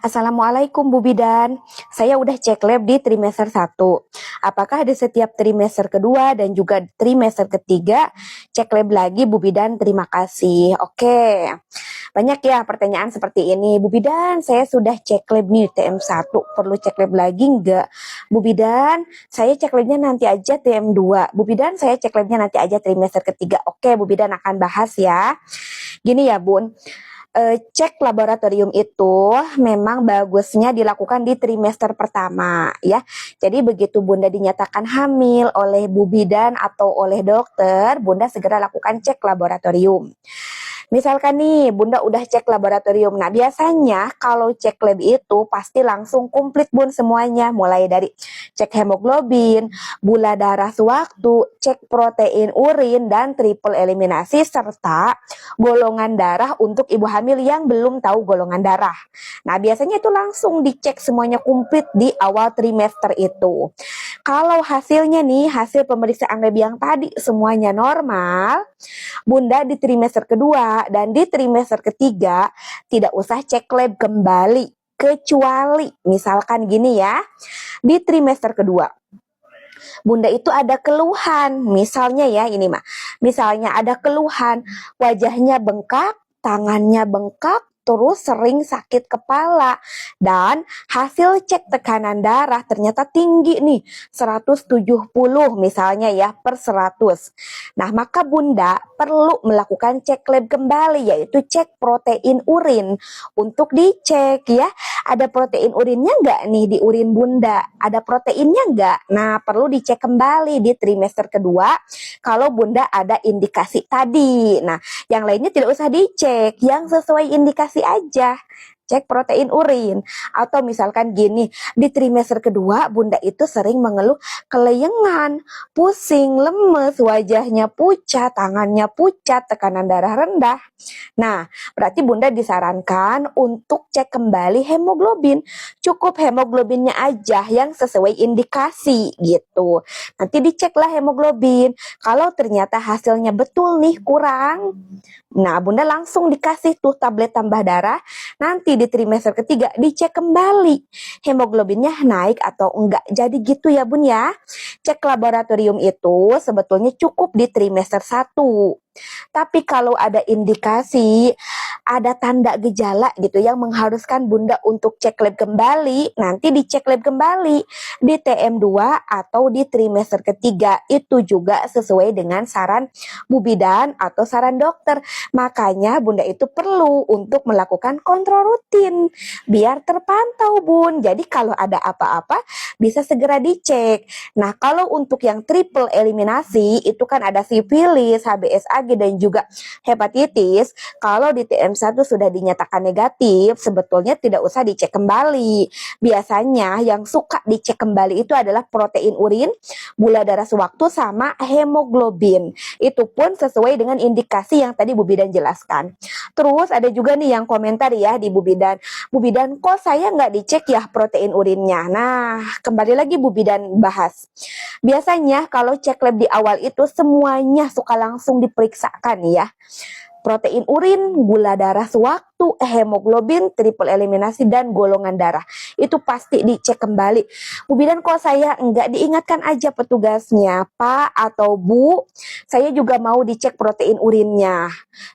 Assalamualaikum Bu Bidan, saya udah cek lab di trimester 1. Apakah di setiap trimester kedua dan juga trimester ketiga cek lab lagi Bu Bidan? Terima kasih. Oke, banyak ya pertanyaan seperti ini. Bu Bidan, saya sudah cek lab nih TM1, perlu cek lab lagi enggak? Bu Bidan, saya cek labnya nanti aja TM2. Bu Bidan, saya cek labnya nanti aja trimester ketiga. Oke, Bu Bidan akan bahas ya. Gini ya Bun, cek laboratorium itu memang bagusnya dilakukan di trimester pertama ya. Jadi begitu Bunda dinyatakan hamil oleh Bu Bidan atau oleh dokter, Bunda segera lakukan cek laboratorium. Misalkan nih, Bunda udah cek laboratorium. Nah, biasanya kalau cek lab itu pasti langsung komplit Bun semuanya. Mulai dari cek hemoglobin, gula darah sewaktu, cek protein urin, dan triple eliminasi, serta golongan darah untuk ibu hamil yang belum tahu golongan darah. Nah, biasanya itu langsung dicek semuanya komplit di awal trimester itu. Kalau hasilnya nih, hasil pemeriksaan lab yang tadi semuanya normal, Bunda di trimester kedua dan di trimester ketiga tidak usah cek lab kembali. Kecuali misalkan gini ya, di trimester kedua Bunda itu ada keluhan, misalnya ya ini mah, misalnya ada keluhan wajahnya bengkak, tangannya bengkak, terus sering sakit kepala, dan hasil cek tekanan darah ternyata tinggi nih, 170 misalnya ya per 100. Nah, maka Bunda perlu melakukan cek lab kembali, yaitu cek protein urin untuk dicek ya, ada protein urinnya nggak nih di urin Bunda? Ada proteinnya nggak? Nah, perlu dicek kembali di trimester kedua kalau Bunda ada indikasi tadi. Nah, yang lainnya tidak usah dicek, yang sesuai indikasi aja. Cek protein urin. Atau misalkan gini, di trimester kedua Bunda itu sering mengeluh keleyengan, pusing, lemes, wajahnya pucat, tangannya pucat, tekanan darah rendah. Nah, berarti Bunda disarankan untuk cek kembali hemoglobin. Cukup hemoglobinnya aja yang sesuai indikasi gitu. Nanti diceklah hemoglobin. Kalau ternyata hasilnya betul nih kurang, nah Bunda langsung dikasih tuh tablet tambah darah. Nanti di trimester ketiga dicek kembali hemoglobinnya naik atau enggak. Jadi gitu ya Bun ya. Cek laboratorium itu sebetulnya cukup di trimester 1. Tapi kalau ada indikasi, ada tanda gejala gitu yang mengharuskan Bunda untuk cek lab kembali, nanti dicek lab kembali di TM2 atau di trimester ketiga. Itu juga sesuai dengan saran Bu Bidan atau saran dokter. Makanya Bunda itu perlu untuk melakukan kontrol rutin biar terpantau Bun. Jadi kalau ada apa-apa bisa segera dicek. Nah, kalau untuk yang triple eliminasi itu kan ada sifilis, HBsAg, dan juga hepatitis. Kalau di TM1 sudah dinyatakan negatif, sebetulnya tidak usah dicek kembali. Biasanya yang suka dicek kembali itu adalah protein urin, gula darah sewaktu, sama hemoglobin. Itu pun sesuai dengan indikasi yang tadi Bu Bidan jelaskan. Terus ada juga nih yang komentar ya di Bu Bidan. Bu Bidan, kok saya nggak dicek ya protein urinnya? Nah, kembali lagi Bu Bidan bahas. Biasanya kalau cek lab di awal itu semuanya suka langsung diperiksakan ya. Protein urin, gula darah sewaktu, hemoglobin, triple eliminasi, dan golongan darah. Itu pasti dicek kembali. Bu Bidan, kok saya enggak, diingatkan aja petugasnya, Pak atau Bu, saya juga mau dicek protein urinnya.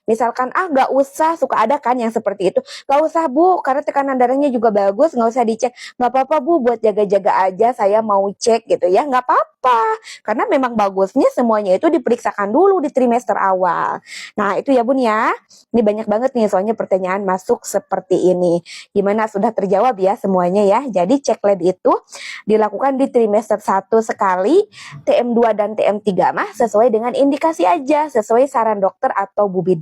Misalkan, nggak usah, suka ada kan yang seperti itu. Nggak usah Bu, karena tekanan darahnya juga bagus, nggak usah dicek. Nggak apa-apa Bu, buat jaga-jaga aja, saya mau cek gitu ya, nggak apa-apa. Karena memang bagusnya semuanya itu diperiksakan dulu di trimester awal. Nah, itu ya Bun ya. Ini banyak banget nih soalnya pertanyaan masuk seperti ini. Gimana, sudah terjawab ya semuanya ya. Jadi cek lab itu dilakukan di trimester 1 sekali, TM2 dan TM3 mah sesuai dengan indikasi aja, sesuai saran dokter atau Bu Bidan.